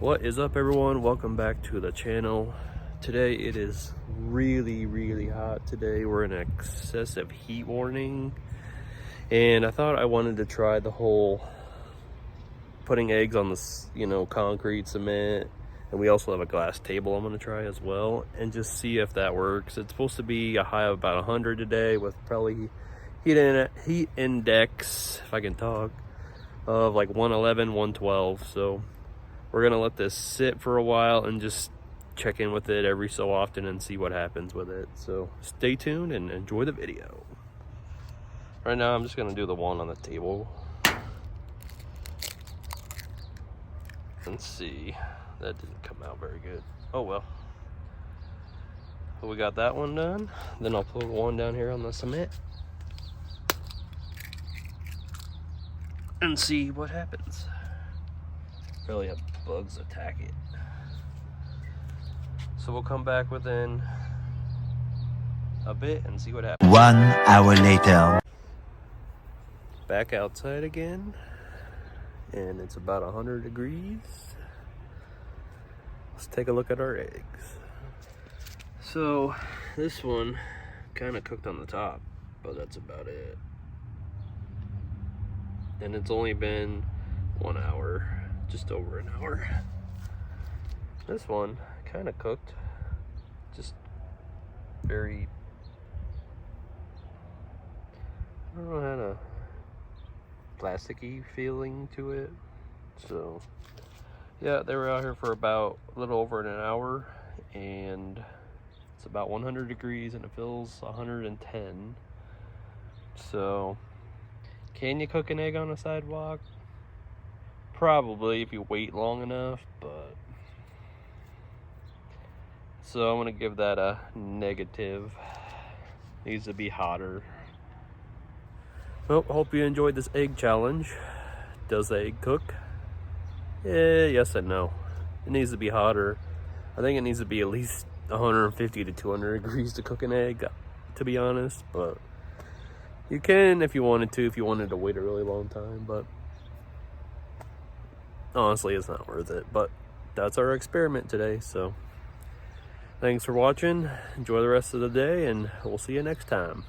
What is up, everyone? Welcome back to the channel. Today it is really hot. Today we're in an excessive heat warning, and I thought I wanted to try the whole putting eggs on this, concrete cement, and we also have a glass table I'm going to try as well, and just see if that works. It's supposed to be a high of about 100 today with probably heat index, if I can talk, of like 111, 112. So we're gonna let this sit for a while and just check in with it every so often and see what happens with it. So stay tuned and enjoy the video. Right now I'm just gonna do the one on the table and see. That didn't come out very good. Oh well. So we got that one done. Then I'll put one down here on the cement and see what happens. Really have bugs attack it. So we'll come back within a bit and see what happens. 1 hour later. Back outside again, and it's about 100 degrees. Let's take a look at our eggs. So this one kind of cooked on the top, but that's about it. And it's only been 1 hour. Just over an hour. This one kind of cooked, just very, I don't know, had a plasticky feeling to it. So yeah, they were out here for about a little over an hour, and it's about 100 degrees and it feels 110. So can you cook an egg on a sidewalk? Probably, if you wait long enough, but so I'm gonna give that a negative. Needs to be hotter. Well, hope you enjoyed this egg challenge. Does the egg cook? Yes and no. It needs to be hotter. I think it needs to be at least 150 to 200 degrees to cook an egg, to be honest, but you can if you wanted to wait a really long time, but honestly, it's not worth it. But that's our experiment today. So thanks for watching. Enjoy the rest of the day, and we'll see you next time.